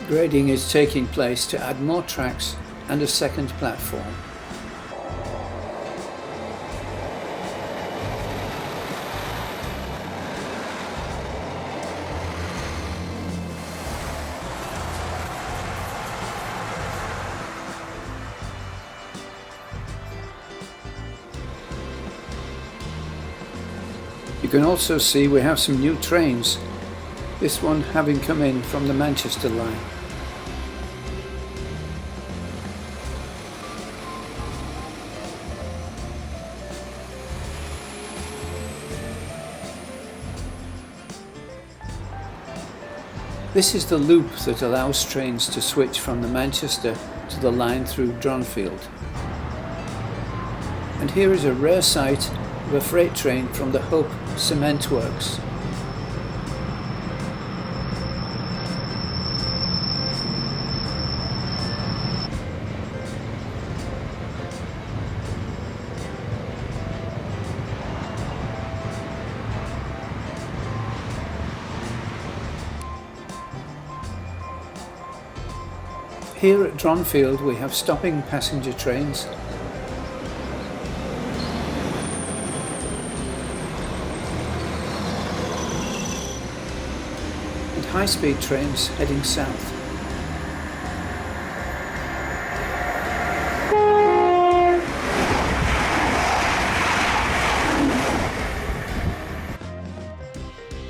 Grading is taking place to add more tracks and a second platform. You can also see we have some new trains, this one having come in from the Manchester line. This is the loop that allows trains to switch from the Manchester to the line through Dronfield. And here is a rare sight of a freight train from the Hope Cement Works. Here at Dronfield we have stopping passenger trains and high-speed trains heading south.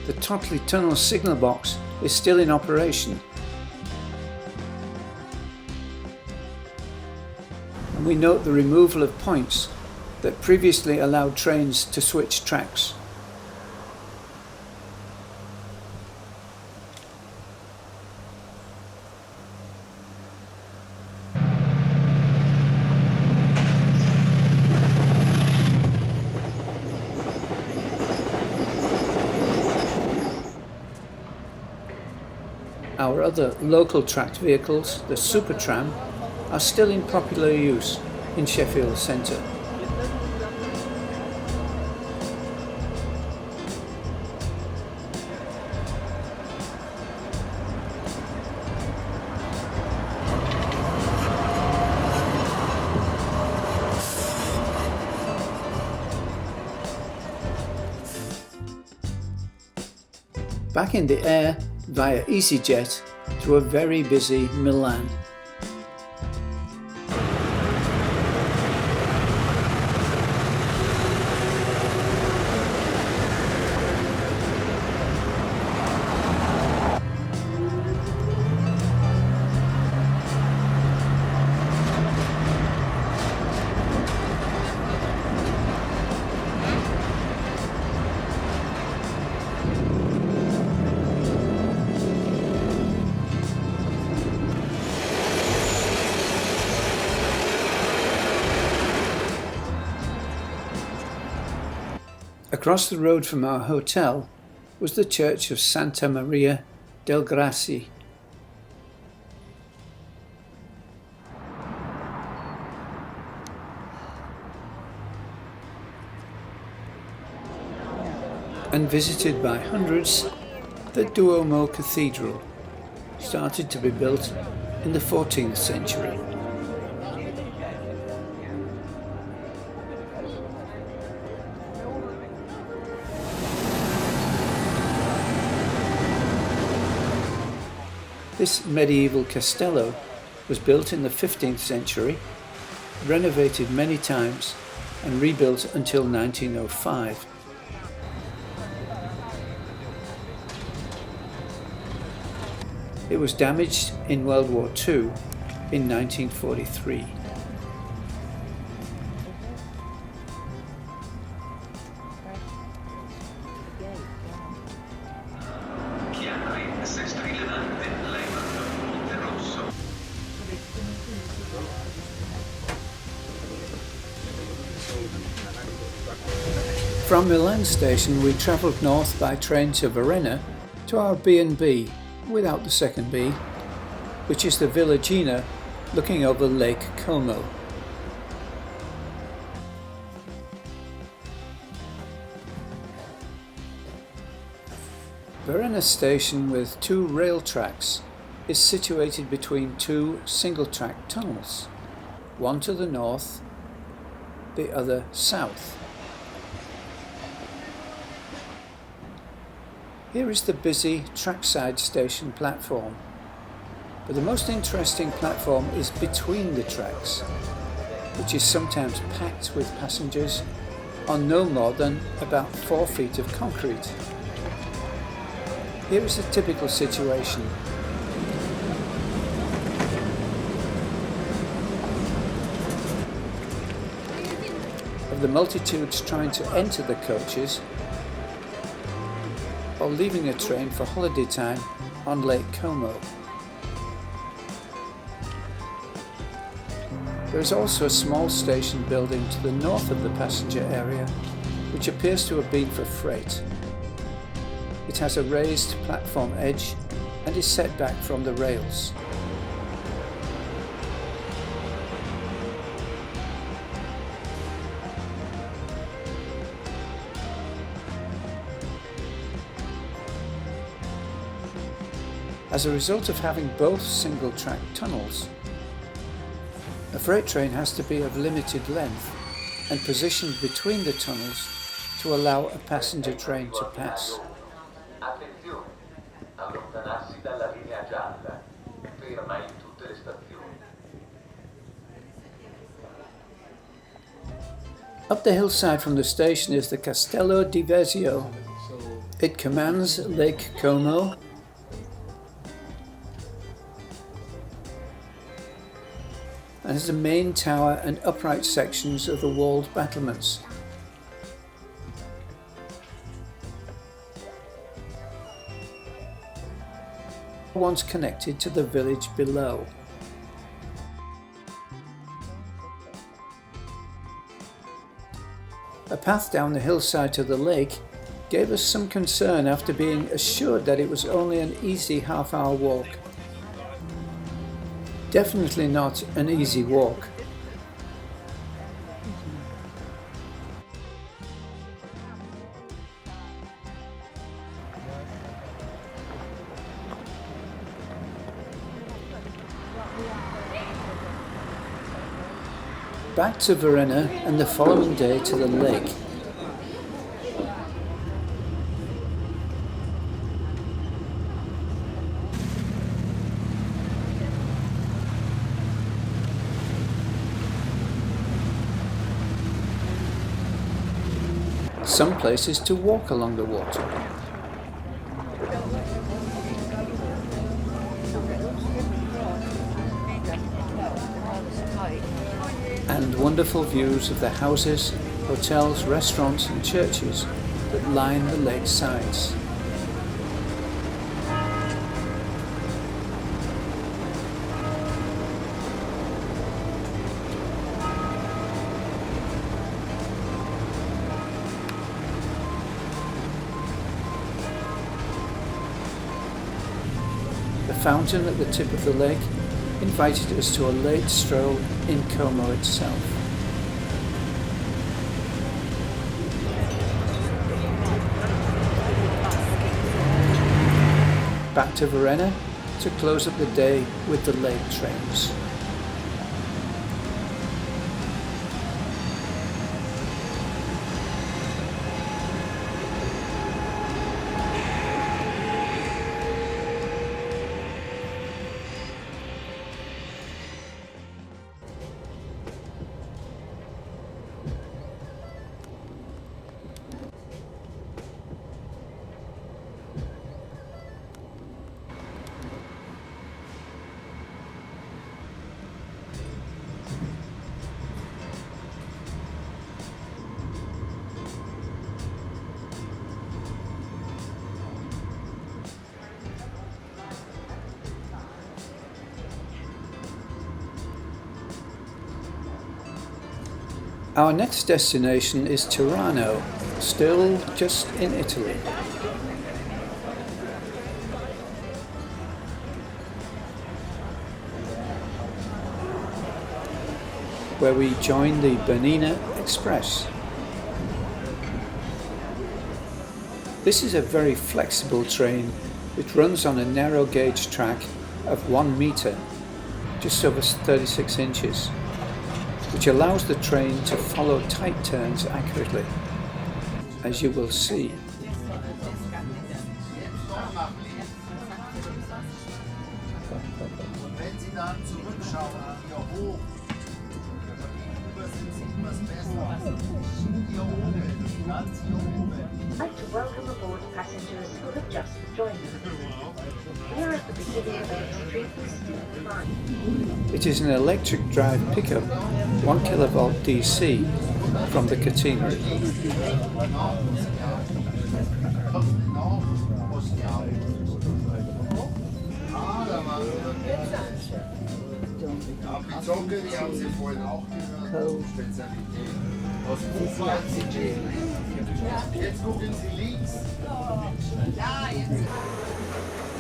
The Totley Tunnel signal box is still in operation. And we note the removal of points that previously allowed trains to switch tracks. Our other local tracked vehicles, the Super Tram, are still in popular use in Sheffield Centre. Back in the air via EasyJet to a very busy Milan. Across the road from our hotel was the church of Santa Maria del Grazie. And visited by hundreds, the Duomo Cathedral started to be built in the 14th century. This medieval castello was built in the 15th century, renovated many times and rebuilt until 1905. It was damaged in World War II in 1943. From Milan station we travelled north by train to Verona to our B&B, without the second B, which is the Villagina looking over Lake Como. Verona station with two rail tracks is situated between two single-track tunnels, one to the north, the other south. Here is the busy trackside station platform, but the most interesting platform is between the tracks, which is sometimes packed with passengers on no more than about 4 feet of concrete. Here is a typical situation. Of the multitudes trying to enter the coaches or leaving a train for holiday time on Lake Como. There is also a small station building to the north of the passenger area, which appears to have been for freight. It has a raised platform edge and is set back from the rails. As a result of having both single-track tunnels, a freight train has to be of limited length and positioned between the tunnels to allow a passenger train to pass. Up the hillside from the station is the Castello di Vesio. It commands Lake Como and has the main tower and upright sections of the walled battlements. Once connected to the village below. A path down the hillside to the lake gave us some concern after being assured that it was only an easy half-hour walk. Definitely not an easy walk. Back to Verona and the following day to the lake. Some places to walk along the water. And wonderful views of the houses, hotels, restaurants and churches that line the lake sides. The fountain at the tip of the lake invited us to a late stroll in Como itself. Back to Verona to close up the day with the lake trains. Our next destination is Tirano, still just in Italy. Where we join the Bernina Express. This is a very flexible train which runs on a narrow gauge track of 1 metre, just over 36 inches, which allows the train to follow tight turns accurately, as you will see. I'd like to welcome aboard passengers who have just joined us. We are at the beginning of entry for line. It is an electric drive pickup, 1 kilovolt DC, from the catenary.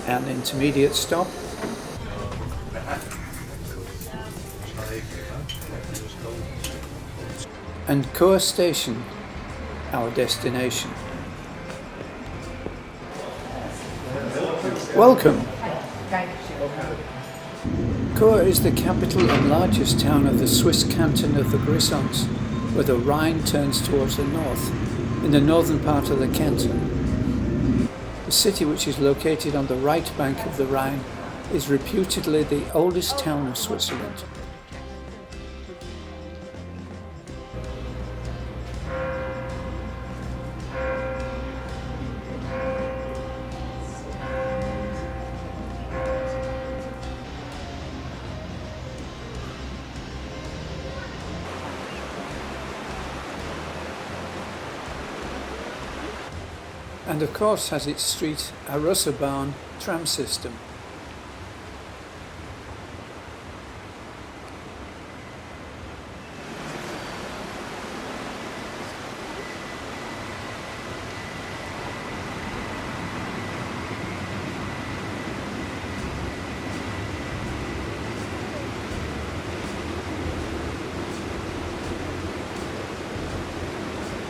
An intermediate stop. And Chur station, our destination. Welcome! Chur is the capital and largest town of the Swiss canton of the Grisons, where the Rhine turns towards the north, in the northern part of the canton. The city, which is located on the right bank of the Rhine, is reputedly the oldest town of Switzerland. And of course has its street Arusserbahn tram system.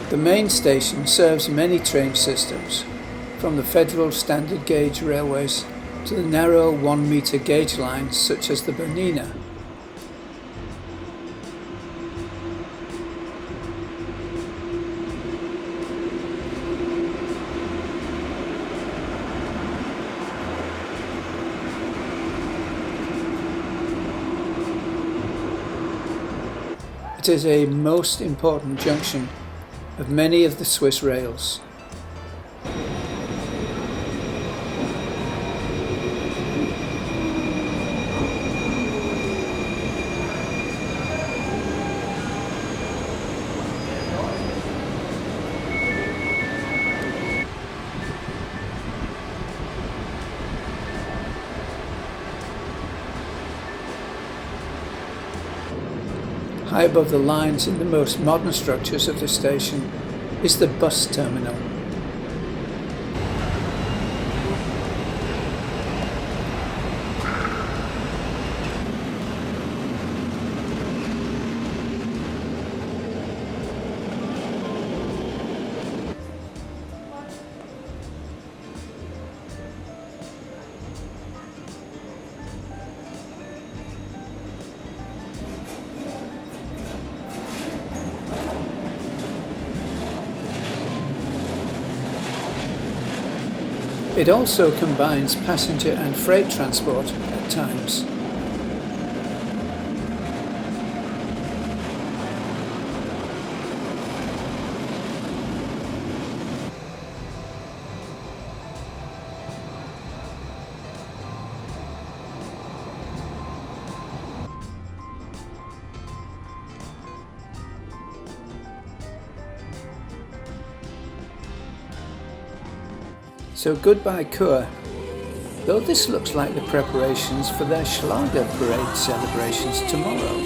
The main station serves many train systems, from the federal standard gauge railways to the narrow 1 metre gauge lines such as the Bernina. It is a most important junction of many of the Swiss rails. High above the lines in the most modern structures of the station is the bus terminal. It also combines passenger and freight transport at times. So goodbye Chur, though this looks like the preparations for their Schlager Parade celebrations tomorrow.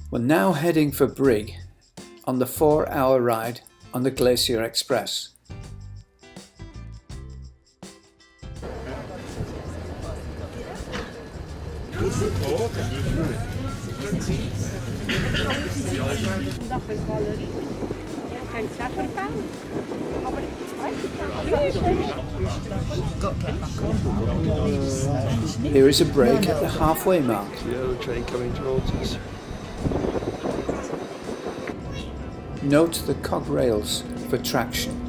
We're now heading for Brig on the 4-hour ride on the Glacier Express. Here is a break at the halfway mark. The other train coming towards us. Note the cog rails for traction.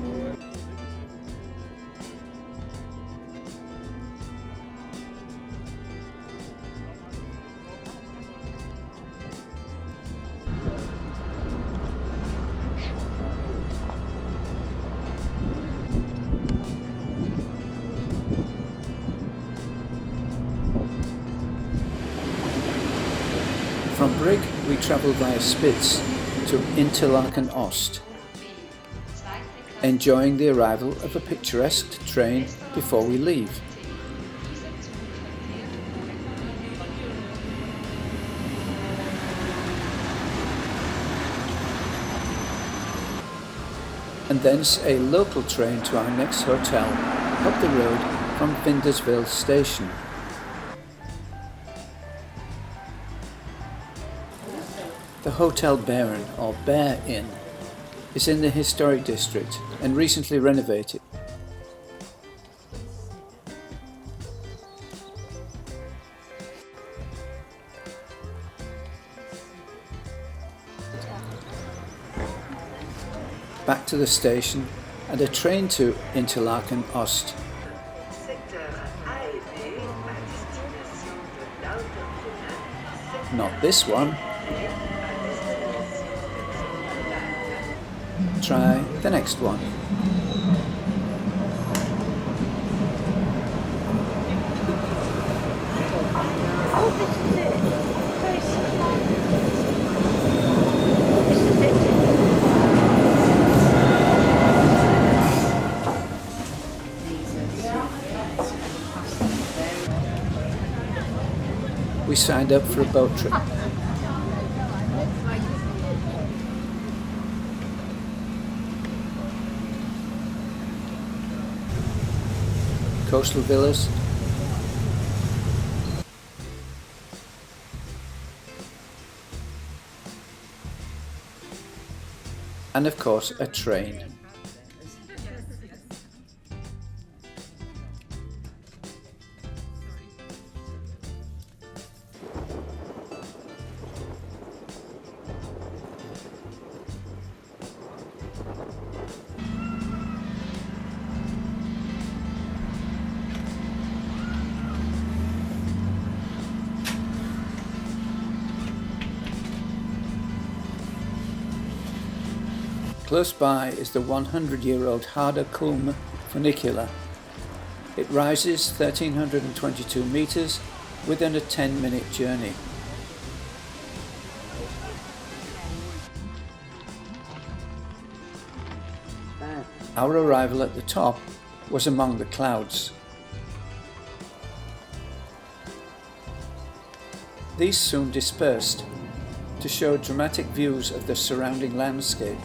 From Brig, we travel via Spitz to Interlaken Ost, enjoying the arrival of a picturesque train before we leave. And thence a local train to our next hotel up the road from Vindersville station. The Hotel Bären, or Bear Inn, is in the historic district and recently renovated. Back to the station and a train to Interlaken Ost. Not this one. Try the next one. Oh, this is it. Very small. This is We signed up for a boat trip. Coastal villas, and of course a train. Close by is the 100-year-old Harder Kulm funicular. It rises 1,322 metres within a 10-minute journey. Our arrival at the top was among the clouds. These soon dispersed to show dramatic views of the surrounding landscape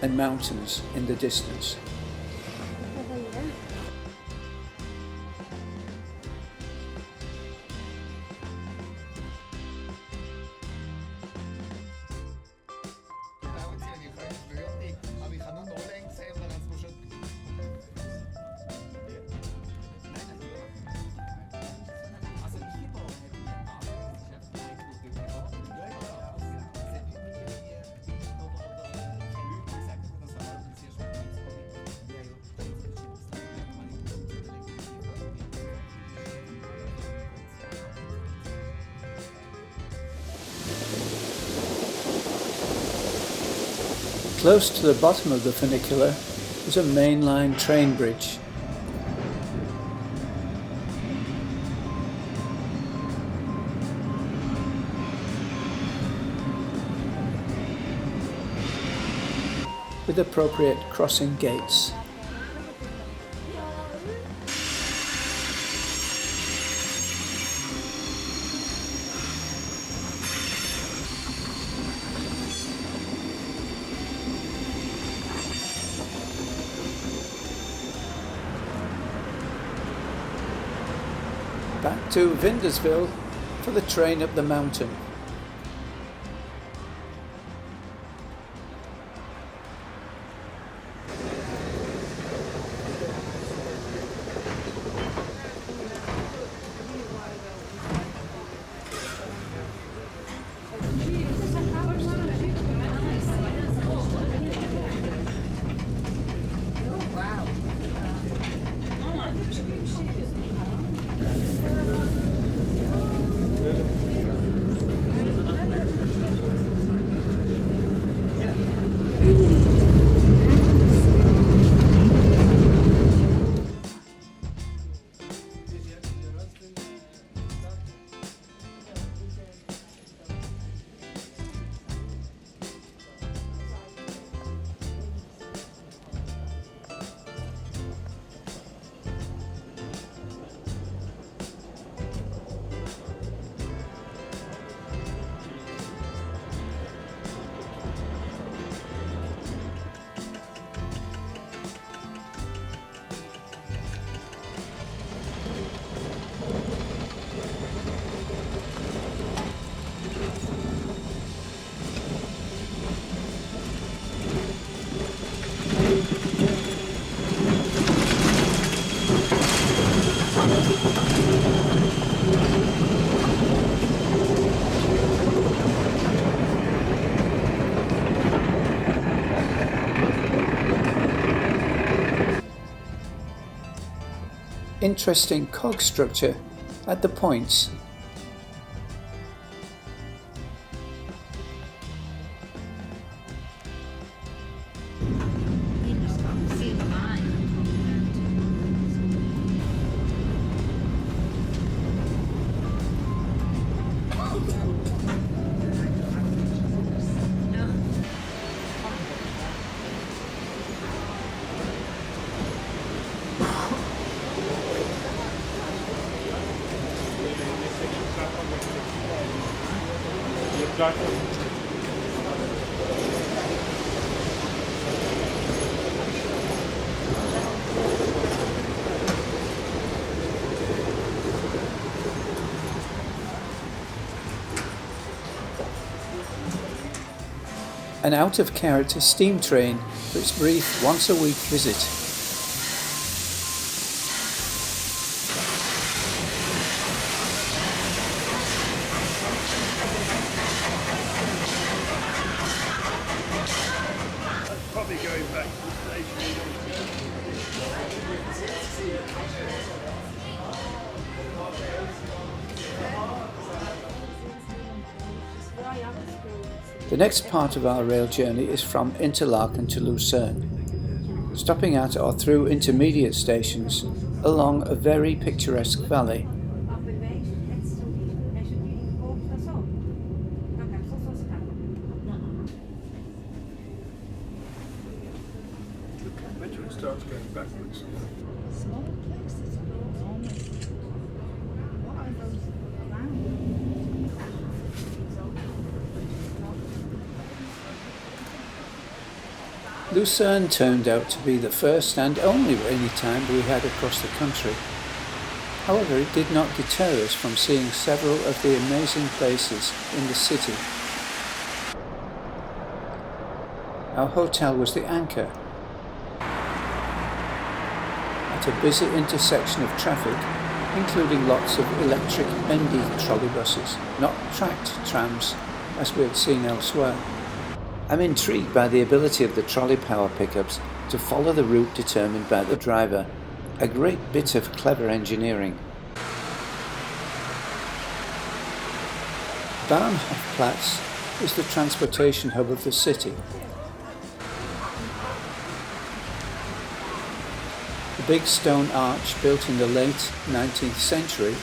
and mountains in the distance. Close to the bottom of the funicular is a mainline train bridge. With appropriate crossing gates. Back to Vindersville for the train up the mountain. Interesting cog structure at the points. An out-of-character steam train for its brief once-a-week visit. Probably going back to the station. The next part of our rail journey is from Interlaken to Lucerne, stopping at or through intermediate stations along a very picturesque valley. When it starts going backwards. Lucerne turned out to be the first and only rainy time we had across the country. However, it did not deter us from seeing several of the amazing places in the city. Our hotel was the anchor at a busy intersection of traffic, including lots of electric bendy trolleybuses, not tracked trams as we had seen elsewhere. I'm intrigued by the ability of the trolley power pickups to follow the route determined by the driver, a great bit of clever engineering. Bahnhofplatz is the transportation hub of the city. The big stone arch built in the late 19th century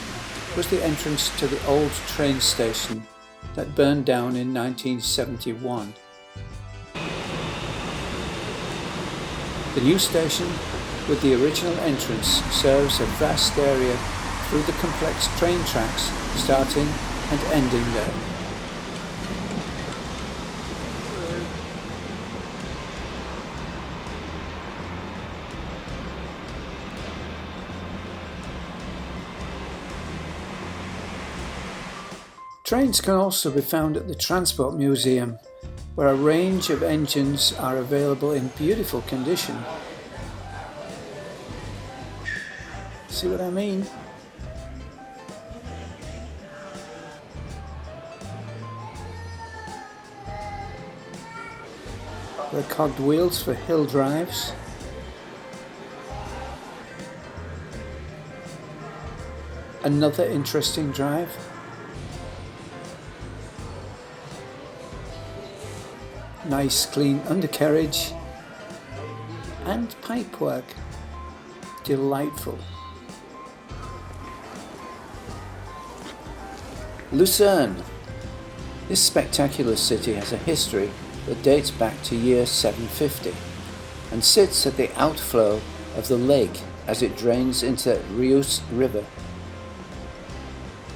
was the entrance to the old train station that burned down in 1971. The new station, with the original entrance, serves a vast area through the complex train tracks starting and ending there. Trains can also be found at the Transport Museum, where a range of engines are available in beautiful condition. See what I mean? There are cogged wheels for hill drives. Another interesting drive. Nice clean undercarriage and pipework. Delightful. Lucerne. This spectacular city has a history that dates back to year 750 and sits at the outflow of the lake as it drains into Reuss River.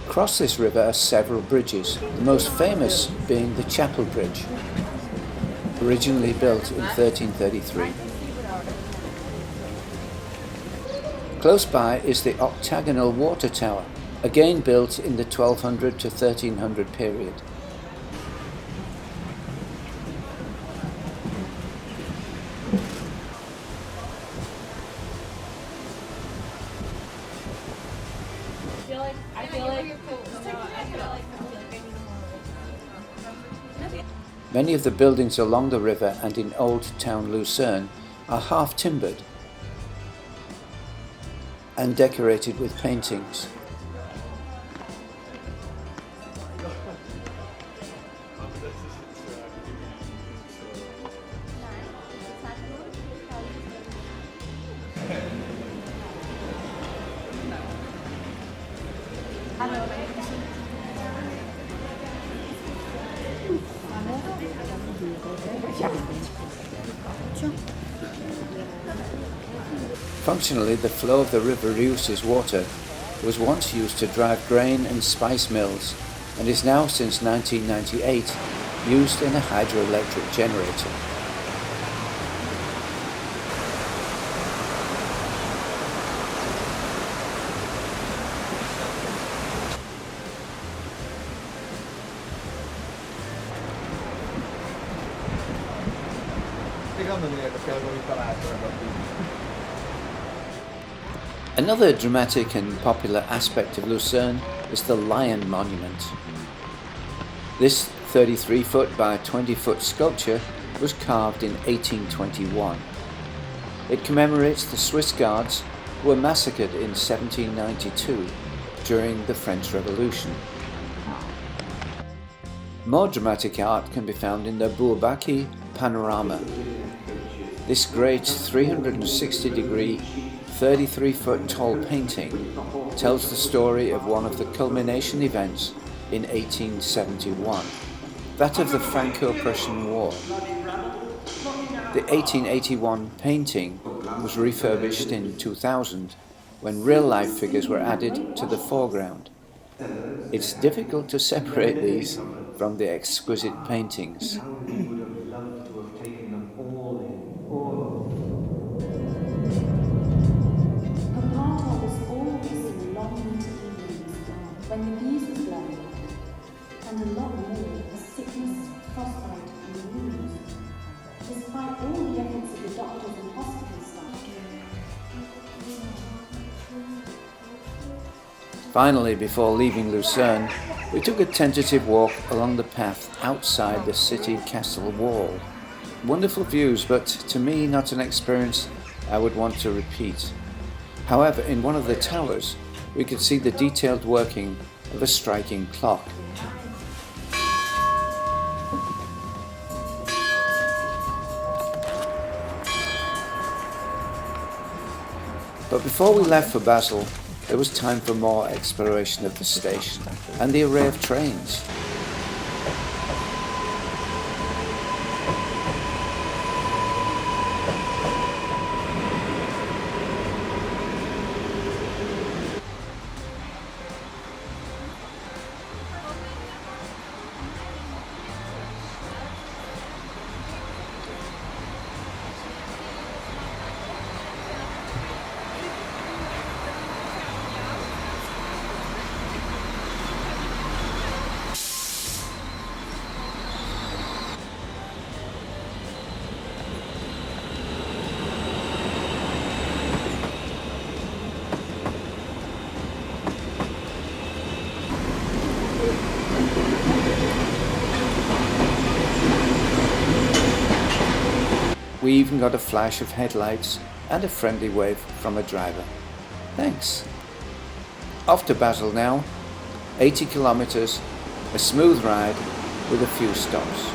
Across this river are several bridges, the most famous being the Chapel Bridge, originally built in 1333. Close by is the octagonal water tower, again built in the 1200 to 1300 period. Many of the buildings along the river and in Old Town Lucerne are half timbered and decorated with paintings. Functionally, the flow of the River Reuss's water was once used to drive grain and spice mills and is now, since 1998, used in a hydroelectric generator. Another dramatic and popular aspect of Lucerne is the Lion Monument. This 33-foot by 20-foot sculpture was carved in 1821. It commemorates the Swiss Guards who were massacred in 1792 during the French Revolution. More dramatic art can be found in the Bourbaki panorama. This great 360-degree 33-foot tall painting tells the story of one of the culmination events in 1871, that of the Franco-Prussian War. The 1881 painting was refurbished in 2000 when real-life figures were added to the foreground. It's difficult to separate these from the exquisite paintings. When the breeze was blowing, and a lot more of sickness, frostbite, and wounds, despite all the efforts of the doctors and hospital staff. Finally, before leaving Lucerne, we took a tentative walk along the path outside the city castle wall. Wonderful views, but to me not an experience I would want to repeat. However, in one of the towers, we could see the detailed working of a striking clock. But before we left for Basel, there was time for more exploration of the station and the array of trains. We even got a flash of headlights and a friendly wave from a driver. Thanks. Off to Basel now, 80 kilometers, a smooth ride with a few stops.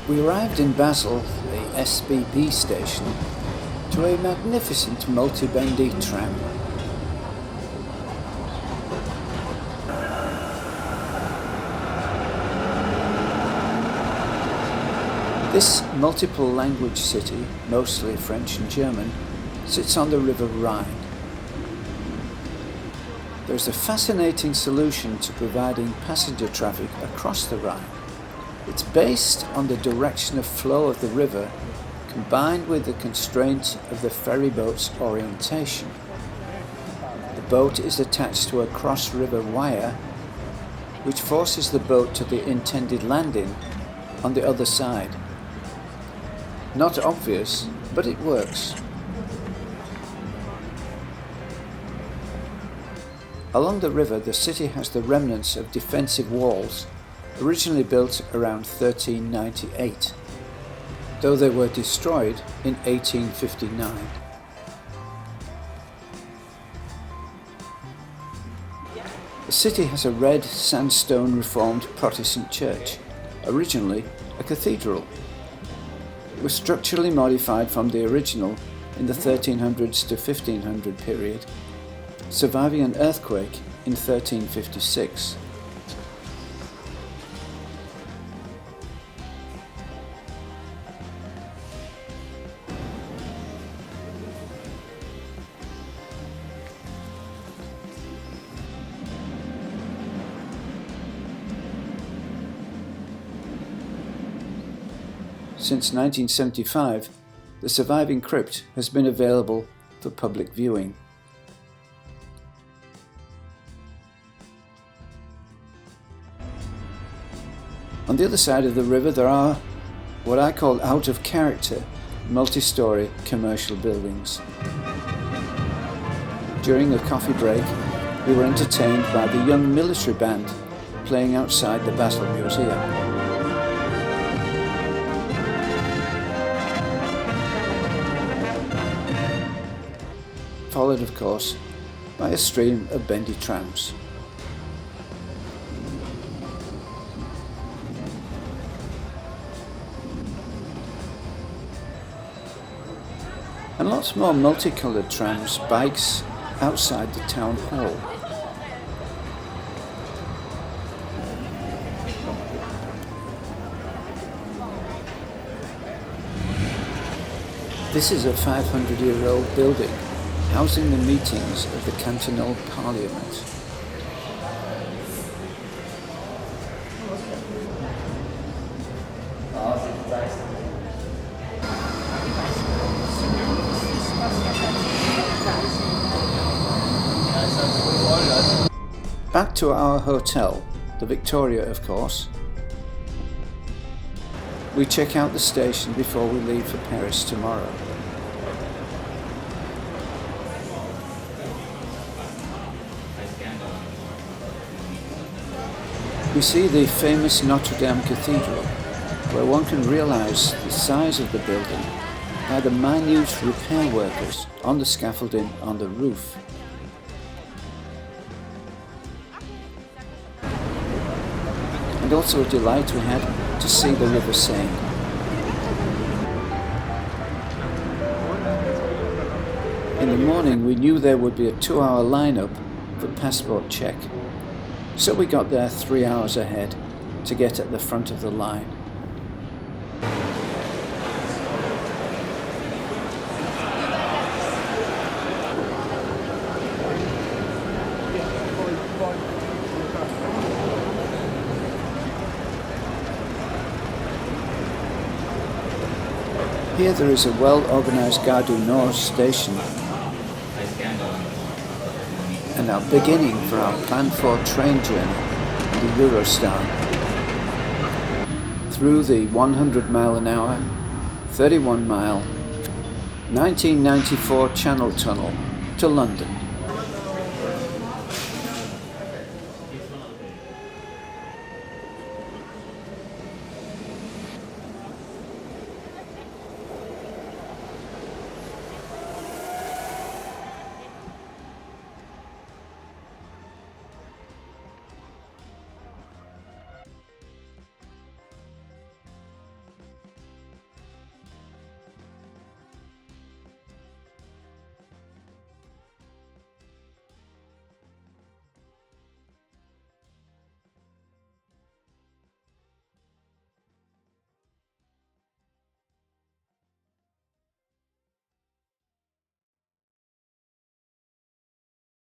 We arrived in Basel, the SBB station, to a magnificent multi-bendy tram. This multiple language city, mostly French and German, sits on the River Rhine. There's a fascinating solution to providing passenger traffic across the Rhine. It's based on the direction of flow of the river, combined with the constraint of the ferry boat's orientation. The boat is attached to a cross-river wire, which forces the boat to the intended landing on the other side. Not obvious, but it works. Along the river, the city has the remnants of defensive walls, originally built around 1398, though they were destroyed in 1859. The city has a red sandstone Reformed Protestant church, originally a cathedral. It was structurally modified from the original in the 1300s to 1500 period, surviving an earthquake in 1356. Since 1975, the surviving crypt has been available for public viewing. On the other side of the river there are what I call out of character multi-storey commercial buildings. During a coffee break, we were entertained by the young military band playing outside the Basel Museum. Followed, of course, by a stream of bendy trams. And lots more multicoloured trams, bikes outside the town hall. This is a 500-year-old building, housing the meetings of the cantonal parliament. Back to our hotel, the Victoria of course. We check out the station before we leave for Paris tomorrow. We see the famous Notre Dame Cathedral, where one can realise the size of the building by the minute repair workers on the scaffolding on the roof. And also a delight we had to see the River Seine. In the morning we knew there would be a 2-hour lineup for passport check. So we got there 3 hours ahead to get at the front of the line. Here there is a well-organised Gare du Nord station, and our beginning for our planned-for train journey, the Eurostar. Through the 100 mile an hour, 31-mile 1994 Channel Tunnel to London.